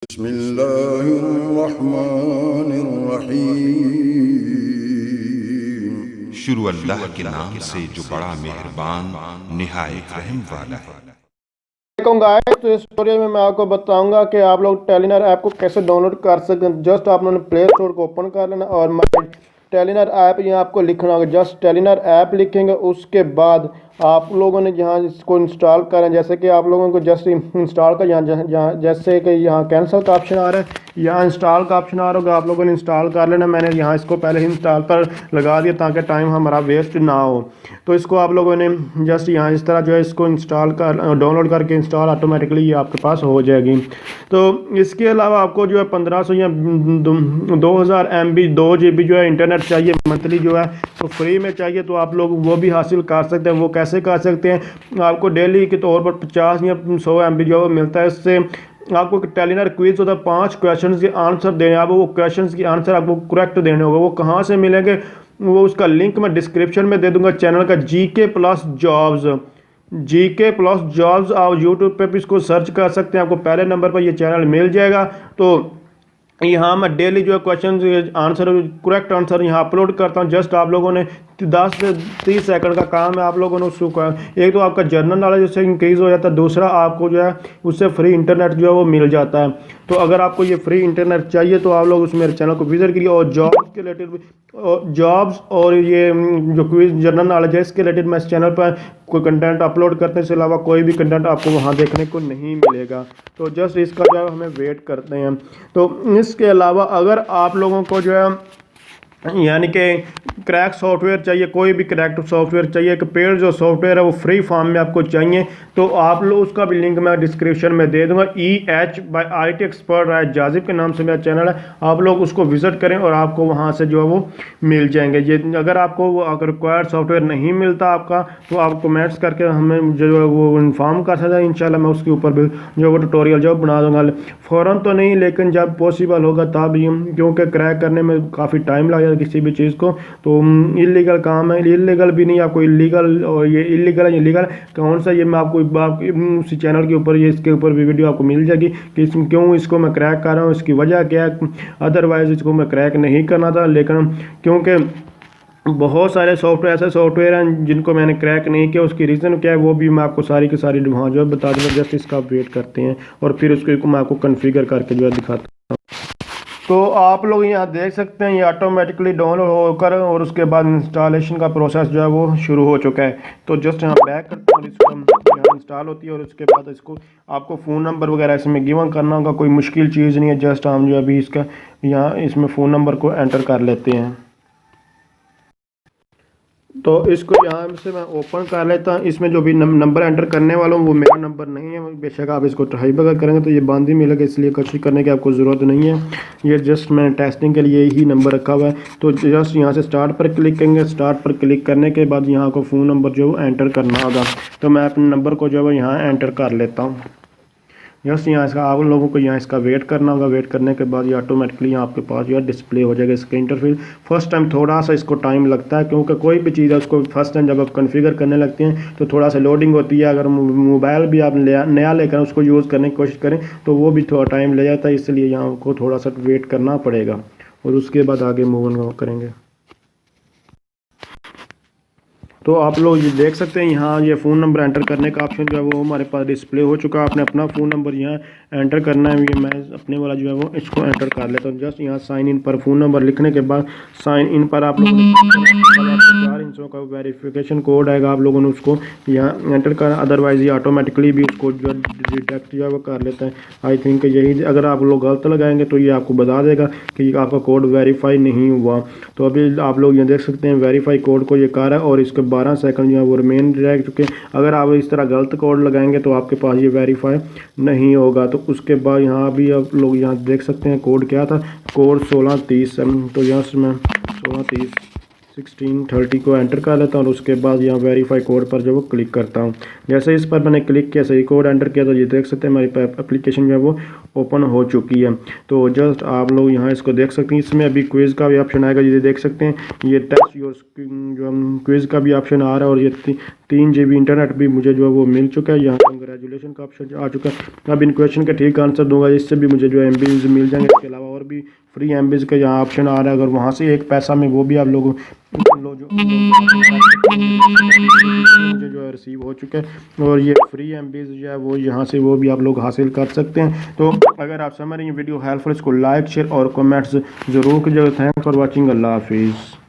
बिस्मिल्लाहिर्रहमानिर्रहीम। शुरू अल्लाह के नाम से जो बड़ा मेहरबान निहायत रहम वाला है। गाइस, तो इस ट्यूटोरियल में मैं आपको बताऊंगा कि आप लोग टेलीनर ऐप को कैसे डाउनलोड कर सकते हैं। जस्ट आप लोगों ने प्ले स्टोर को ओपन कर लेना और टेलीनर ऐप यहाँ आपको लिखना होगा। जस्ट टेलीनर ऐप लिखेंगे, उसके बाद आप लोगों ने यहाँ इसको इंस्टॉल करें। जैसे कि आप लोगों को जस्ट इंस्टॉल का यहाँ जैसे कि यहाँ कैंसिल का ऑप्शन आ रहा है, यहाँ इंस्टॉल का ऑप्शन आ रहा होगा, आप लोगों ने इंस्टॉल कर लेना। मैंने यहाँ इसको पहले ही इंस्टॉल पर लगा दिया ताकि टाइम हमारा वेस्ट ना हो। तो इसको आप लोगों ने जस्ट यहाँ इस तरह जो है इसको इंस्टॉल कर डाउनलोड करके इंस्टॉल ऑटोमेटिकली ये आपके पास हो जाएगी। तो इसके अलावा आपको जो है 1500 या 2000 MB 2 GB जो है इंटरनेट चाहिए मंथली, जो है तो फ्री में चाहिए, तो आप लोग वो भी हासिल कर सकते हैं। वो कैसे कर सकते हैं, आपको डेली के तौर पर 50 या 100 MB जो मिलता है। इससे आपको टेलीनर क्विज होता है, 5 क्वेश्चंस के आंसर देने, आप वो क्वेश्चंस के आंसर आपको करेक्ट देने होगा। वो कहाँ से मिलेंगे, वो उसका लिंक मैं डिस्क्रिप्शन में दे दूंगा चैनल का, GK प्लस जॉब्स। आप यूट्यूब पे भी इसको सर्च कर सकते हैं, आपको पहले नंबर पर ये चैनल मिल जाएगा। तो यहाँ मैं डेली जो है क्वेश्चन आंसर करेक्ट आंसर यहाँ अपलोड करता हूँ। जस्ट आप लोगों ने 10 से 30 सेकंड का काम है, आप लोगों ने उसको एक तो आपका जनरल नॉलेज उससे इंक्रीज़ हो जाता है, दूसरा आपको जो है उससे फ्री इंटरनेट जो है वो मिल जाता है। तो अगर आपको ये फ्री इंटरनेट चाहिए तो आप लोग उस मेरे चैनल को विजिट करिए। और जॉब्स के रिलेटेड जॉब्स और ये जो क्विज जनरल नॉलेज है इसके रिलेटेड मैं इस चैनल पर कोई कंटेंट अपलोड करते हैं, इसके अलावा कोई भी कंटेंट आपको वहाँ देखने को नहीं मिलेगा। तो जस्ट इसका जो है हमें वेट करते हैं। तो इसके अलावा अगर आप लोगों को जो है यानी कि क्रैक सॉफ्टवेयर चाहिए, कोई भी क्रैक सॉफ्टवेयर चाहिए, एक पेड जो सॉफ्टवेयर है वो फ्री फॉर्म में आपको चाहिए, तो आप लोग उसका भी लिंक मैं डिस्क्रिप्शन में दे दूंगा। EH by IT एक्सपर्ट राय जाजिब के नाम से मेरा चैनल है, आप लोग उसको विजिट करें और आपको वहां से जो है वो मिल जाएंगे। ये अगर आपको वो अगर रिक्वायर्ड सॉफ्टवेयर नहीं मिलता आपका, तो आप कमेंट्स करके हमें जो है वो इन्फॉर्म कर सकते हैं। इंशाल्लाह मैं उसके ऊपर भी जो वो ट्यूटोरियल जो बना दूंगा, फ़ौरन तो नहीं लेकिन जब पॉसिबल होगा तब, क्योंकि क्रैक करने में काफ़ी टाइम लग किसी भी चीज़ को, तो इलीगल काम है। इलीगल भी नहीं, आपको इलीगल और ये इलीगल है इलीगल कौन सा, ये मैं आपको उसी चैनल के ऊपर ये इसके ऊपर भी वीडियो आपको मिल जाएगी कि क्यों इसको मैं क्रैक कर रहा हूँ, इसकी वजह क्या है। अदरवाइज इसको मैं क्रैक नहीं करना था, लेकिन क्योंकि बहुत सारे सॉफ्टवेयर ऐसे सॉफ्टवेयर हैं जिनको मैंने क्रैक नहीं किया, उसकी रीज़न क्या है वो भी मैं आपको सारी की सारी वहाँ जो है बता दूँगा। जस्ट इसका वेट करते हैं और फिर उसको मैं आपको कन्फिगर करके जो है दिखाता हूँ। तो आप लोग यहाँ देख सकते हैं ये ऑटोमेटिकली डाउनलोड होकर और उसके बाद इंस्टॉलेशन का प्रोसेस जो है वो शुरू हो चुका है। तो जस्ट यहाँ बैक करते हैं और इसको यहाँ इंस्टॉल होती है और उसके बाद इसको आपको फ़ोन नंबर वगैरह इसमें गिवन करना होगा, कोई मुश्किल चीज़ नहीं है। जस्ट हम जो अभी इसका यहाँ इसमें फ़ोन नंबर को एंटर कर लेते हैं। तो इसको यहाँ से मैं ओपन कर लेता हूँ। इसमें जो भी नंबर एंटर करने वाला हूँ वो मेरा नंबर नहीं है, बेशक आप इसको ट्राई वगैरह करेंगे तो ये बंद ही मिलेगा, इसलिए कोशिश करने की आपको ज़रूरत नहीं है। ये जस्ट मैंने टेस्टिंग के लिए ही नंबर रखा हुआ है। तो जस्ट यहाँ से स्टार्ट पर क्लिक करेंगे, स्टार्ट पर क्लिक करने के बाद यहाँ को फ़ोन नंबर जो है एंटर करना होगा। तो मैं अपने नंबर को जो है यहाँ एंटर कर लेता हूँ। यस, यहाँ इसका आप लोगों को यहाँ इसका वेट करना होगा। वेट करने के बाद ये ऑटोमेटिकली यहाँ आपके पास जो डिस्प्ले हो जाएगा इसका इंटरफेस। फर्स्ट टाइम थोड़ा सा इसको टाइम लगता है, क्योंकि कोई भी चीज़ है उसको फर्स्ट टाइम जब आप कॉन्फ़िगर करने लगते हैं तो थोड़ा सा लोडिंग होती है। अगर मोबाइल भी आप नया लेकर उसको यूज़ करने की कोशिश करें तो वो भी थोड़ा टाइम ले जाता है, इसलिए यहाँ को थोड़ा सा वेट करना पड़ेगा और उसके बाद आगे मूव करेंगे। तो आप लोग ये देख सकते हैं यहाँ ये फ़ोन नंबर एंटर करने का ऑप्शन जो है वो हमारे पास डिस्प्ले हो चुका है। आपने अपना फ़ोन नंबर यहाँ एंटर करना है, ये मैं अपने वाला जो है वो इसको एंटर कर लेता हूँ। जस्ट यहाँ साइन इन पर फ़ोन नंबर लिखने के बाद साइन इन पर आप लोगों ने 4 इंचों का वेरिफिकेशन कोड आएगा, आप लोगों ने उसको यहाँ एंटर करना। अदरवाइज़ ये ऑटोमेटिकली भी उसको जो डिटेक्ट जो है वो कर लेता है। आई थिंक यही, अगर आप लोग गलत लगाएंगे तो ये आपको बता देगा कि आपका कोड वेरीफाई नहीं हुआ। तो अभी आप लोग ये देख सकते हैं वेरीफाई कोड को ये कर है और इसके 12 सेकंड जो है वो रिमेन रह चुके। अगर आप इस तरह गलत कोड लगाएंगे तो आपके पास ये वेरीफाई नहीं होगा। तो उसके बाद यहाँ भी आप लोग यहाँ देख सकते हैं कोड क्या था, कोड 1630। तो यहाँ से मैं 1630 1630 को एंटर कर लेता हूँ और उसके बाद यहाँ वेरीफाई कोड पर जो वो क्लिक करता हूँ। जैसे इस पर मैंने क्लिक किया, सही कोड एंटर किया, तो ये देख सकते हैं हमारी एप्लीकेशन जो है वो ओपन हो चुकी है। तो जस्ट आप लोग यहाँ इसको देख सकते हैं। इसमें अभी क्विज़ का भी ऑप्शन आएगा, ये देख सकते हैं। ये टेस्ट योर जो हम क्विज़ का भी ऑप्शन आ रहा है और ये 3 GB इंटरनेट भी मुझे जो है वो मिल चुका है। यहाँ कंग्रेचुलेशन का ऑप्शन आ चुका है। अब इन क्वेश्चन का ठीक आंसर दूंगा, इससे भी मुझे जो MBs मिल जाएंगे। इसके अलावा और भी फ्री MBs का यहाँ ऑप्शन आ रहा है, अगर वहाँ से एक पैसा में वो भी आप लोग जो मुझे जो है रिसीव हो चुका है और ये फ्री MBs जो है वो यहाँ से वो भी आप लोग हासिल कर सकते हैं। तो अगर आप समझ रहे हैं वीडियो हेल्पफुल, इसको लाइक शेयर और कमेंट्स ज़रूर कीजिएगा। Thanks for watching. अल्लाह हाफिज़।